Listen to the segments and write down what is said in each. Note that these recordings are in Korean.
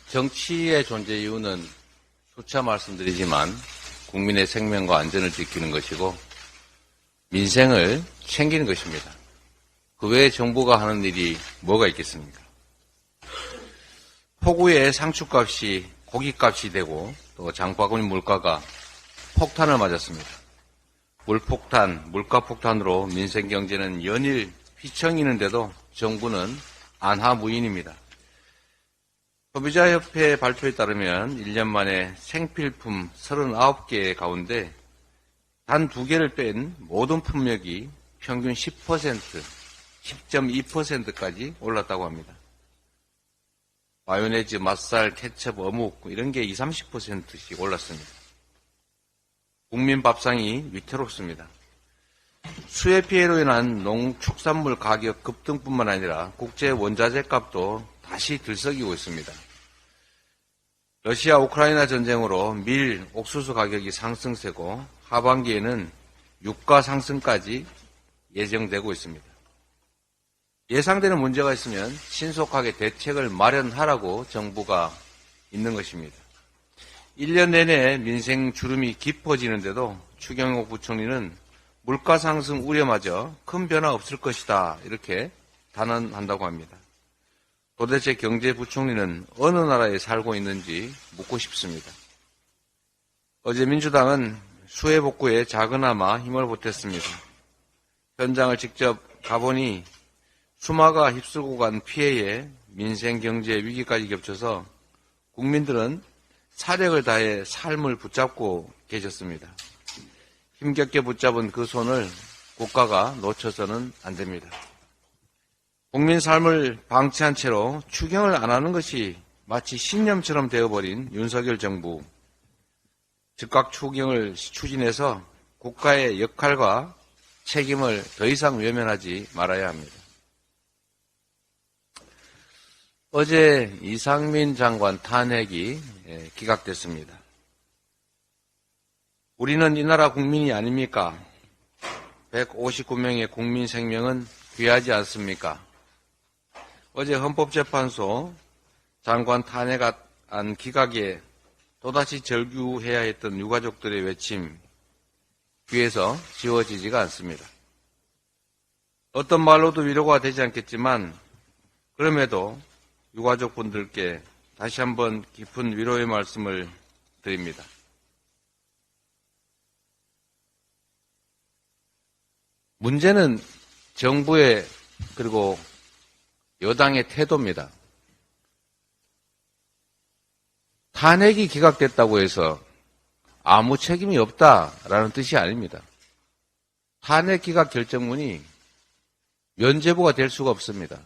정치의 존재 이유는 수차 말씀드리지만 국민의 생명과 안전을 지키는 것이고 민생을 챙기는 것입니다. 그 외에 정부가 하는 일이 뭐가 있겠습니까? 폭우에 상추값이 고기값이 되고 또 장바구니 물가가 폭탄을 맞았습니다. 물폭탄, 물가폭탄으로 민생경제는 연일 휘청이는데도 정부는 안하무인입니다. 소비자협회 발표에 따르면 1년 만에 생필품 39개 가운데 단 2개를 뺀 모든 품목이 평균 10%, 10.2%까지 올랐다고 합니다. 마요네즈, 맛살, 케첩, 어묵 이런 게 20, 30%씩 올랐습니다. 국민 밥상이 위태롭습니다. 수해 피해로 인한 농축산물 가격 급등뿐만 아니라 국제 원자재 값도 다시 들썩이고 있습니다. 러시아 우크라이나 전쟁으로 밀, 옥수수 가격이 상승세고 하반기에는 유가 상승까지 예정되고 있습니다. 예상되는 문제가 있으면 신속하게 대책을 마련하라고 정부가 있는 것입니다. 1년 내내 민생 주름이 깊어지는데도 추경호 부총리는 물가 상승 우려마저 큰 변화 없을 것이다 이렇게 단언한다고 합니다. 도대체 경제부총리는 어느 나라에 살고 있는지 묻고 싶습니다. 어제 민주당은 수해 복구에 작은아마 힘을 보탰습니다. 현장을 직접 가보니 수마가 휩쓸고 간 피해에 민생 경제 위기까지 겹쳐서 국민들은 사력을 다해 삶을 붙잡고 계셨습니다. 힘겹게 붙잡은 그 손을 국가가 놓쳐서는 안 됩니다. 국민 삶을 방치한 채로 추경을 안 하는 것이 마치 신념처럼 되어버린 윤석열 정부. 즉각 추경을 추진해서 국가의 역할과 책임을 더 이상 외면하지 말아야 합니다. 어제 이상민 장관 탄핵이 기각됐습니다. 우리는 이 나라 국민이 아닙니까? 159명의 국민 생명은 귀하지 않습니까? 어제 헌법재판소 장관 탄핵안 기각에 또다시 절규해야 했던 유가족들의 외침, 귀에서 지워지지가 않습니다. 어떤 말로도 위로가 되지 않겠지만 그럼에도 유가족분들께 다시 한번 깊은 위로의 말씀을 드립니다. 문제는 정부의 그리고 여당의 태도입니다. 탄핵이 기각됐다고 해서 아무 책임이 없다라는 뜻이 아닙니다. 탄핵 기각 결정문이 면죄부가 될 수가 없습니다.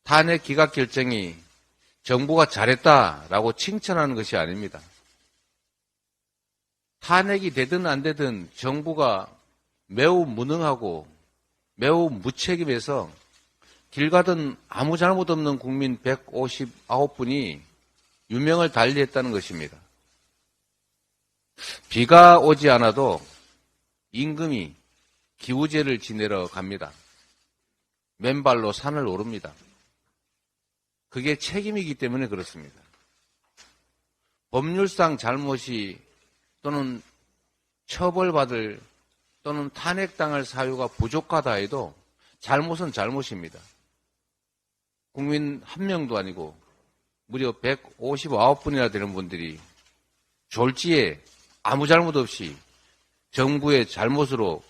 탄핵 기각 결정이 정부가 잘했다라고 칭찬하는 것이 아닙니다. 탄핵이 되든 안 되든 정부가 매우 무능하고 매우 무책임해서 길 가든 아무 잘못 없는 국민 159분이 유명을 달리했다는 것입니다. 비가 오지 않아도 임금이 기우제를 지내러 갑니다. 맨발로 산을 오릅니다. 그게 책임이기 때문에 그렇습니다. 법률상 잘못이 또는 처벌받을 또는 탄핵당할 사유가 부족하다 해도 잘못은 잘못입니다. 국민 한 명도 아니고 무려 159분이나 되는 분들이 졸지에 아무 잘못 없이 정부의 잘못으로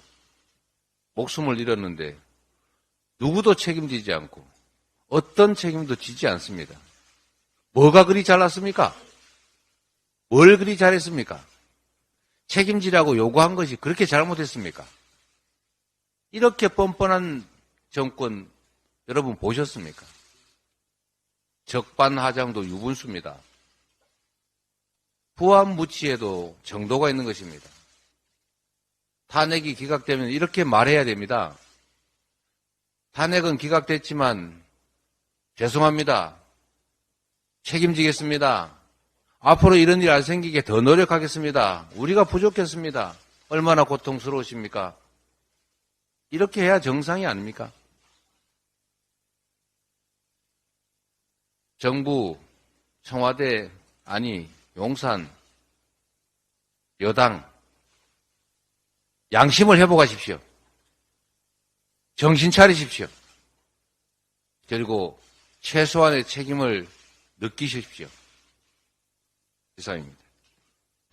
목숨을 잃었는데 누구도 책임지지 않고 어떤 책임도 지지 않습니다. 뭐가 그리 잘났습니까? 뭘 그리 잘했습니까? 책임지라고 요구한 것이 그렇게 잘못했습니까? 이렇게 뻔뻔한 정권 여러분 보셨습니까? 적반하장도 유분수입니다. 부안무치에도 정도가 있는 것입니다. 탄핵이 기각되면 이렇게 말해야 됩니다. 탄핵은 기각됐지만 죄송합니다. 책임지겠습니다. 앞으로 이런 일 안 생기게 더 노력하겠습니다. 우리가 부족했습니다. 얼마나 고통스러우십니까? 이렇게 해야 정상이 아닙니까? 정부, 청와대, 아니, 용산, 여당, 양심을 회복하십시오. 정신 차리십시오. 그리고 최소한의 책임을 느끼십시오. 이상입니다.